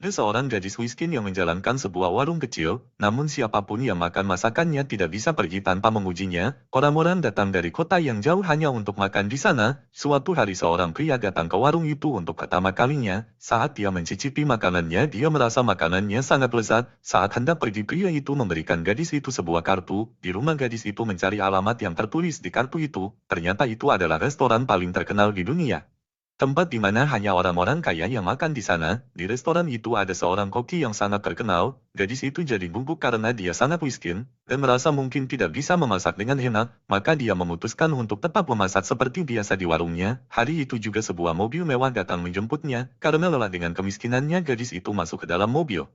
Ada seorang gadis miskin yang menjalankan sebuah warung kecil, namun siapapun yang makan masakannya tidak bisa pergi tanpa mengujinya. Orang-orang datang dari kota yang jauh hanya untuk makan di sana. Suatu hari seorang pria datang ke warung itu untuk pertama kalinya. Saat dia mencicipi makanannya, dia merasa makanannya sangat lezat. Saat hendak pergi, pria itu memberikan gadis itu sebuah kartu. Di rumah gadis itu mencari alamat yang tertulis di kartu itu. Ternyata itu adalah restoran paling terkenal di dunia. Tempat di mana hanya orang-orang kaya yang makan di sana. Di restoran itu ada seorang koki yang sangat terkenal. Gadis itu jadi bubuk karena dia sangat miskin, dan merasa mungkin tidak bisa memasak dengan enak, maka dia memutuskan untuk tetap memasak seperti biasa di warungnya. Hari itu juga sebuah mobil mewah datang menjemputnya. Karena lelah dengan kemiskinannya, gadis itu masuk ke dalam mobil.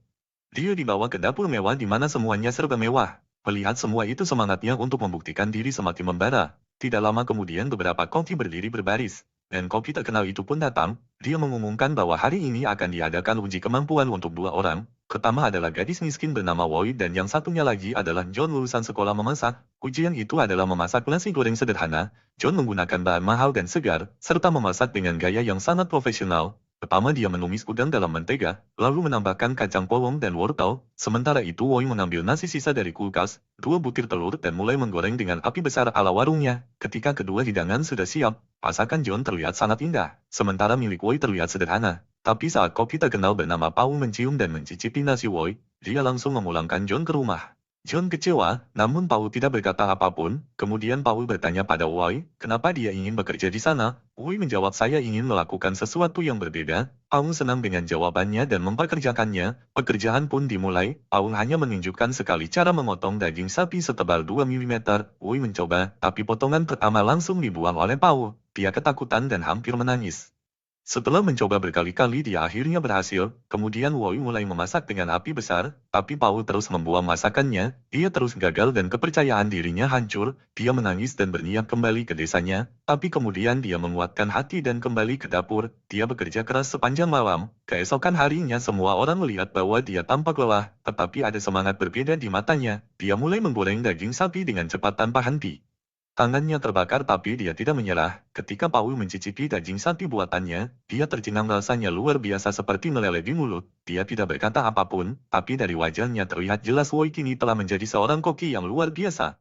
Dia dibawa ke dapur mewah di mana semuanya serba mewah. Melihat semua itu, semangatnya untuk membuktikan diri semakin membara. Tidak lama kemudian beberapa koki berdiri berbaris. Dan koki terkenal itu pun datang. Dia mengumumkan bahwa hari ini akan diadakan uji kemampuan untuk dua orang. Pertama adalah gadis miskin bernama Woi dan yang satunya lagi adalah John, lulusan sekolah memasak. Ujian itu adalah memasak nasi goreng sederhana. John menggunakan bahan mahal dan segar, serta memasak dengan gaya yang sangat profesional. Pertama dia menumis udang dalam mentega, lalu menambahkan kacang polong dan wortel. Sementara itu Woi mengambil nasi sisa dari kulkas, 2 butir telur dan mulai menggoreng dengan api besar ala warungnya. Ketika kedua hidangan sudah siap, masakan John terlihat sangat indah, sementara milik Woi terlihat sederhana. Tapi saat koki terkenal bernama Paul mencium dan mencicipi nasi Woi, dia langsung memulangkan John ke rumah. John kecewa, namun Paul tidak berkata apapun. Kemudian Paul bertanya pada Woi, kenapa dia ingin bekerja di sana? Woi menjawab, saya ingin melakukan sesuatu yang berbeda. Paul senang dengan jawabannya dan mempekerjakannya. Pekerjaan pun dimulai. Paul hanya menunjukkan sekali cara memotong daging sapi setebal 2 mm. Woi mencoba, tapi potongan pertama langsung dibuang oleh Paul. Dia ketakutan dan hampir menangis. Setelah mencoba berkali-kali, dia akhirnya berhasil. Kemudian Woi mulai memasak dengan api besar, tapi Paul terus membuang masakannya. Dia terus gagal dan kepercayaan dirinya hancur. Dia menangis dan berniat kembali ke desanya, tapi kemudian dia menguatkan hati dan kembali ke dapur. Dia bekerja keras sepanjang malam. Keesokan harinya semua orang melihat bahwa dia tampak lelah, tetapi ada semangat berbeda di matanya. Dia mulai menggoreng daging sapi dengan cepat tanpa henti. Tangannya terbakar tapi dia tidak menyerah. Ketika Paul mencicipi daging sapi buatannya, dia tercengang, rasanya luar biasa seperti meleleh di mulut. Dia tidak berkata apapun, tapi dari wajahnya terlihat jelas Woi kini telah menjadi seorang koki yang luar biasa.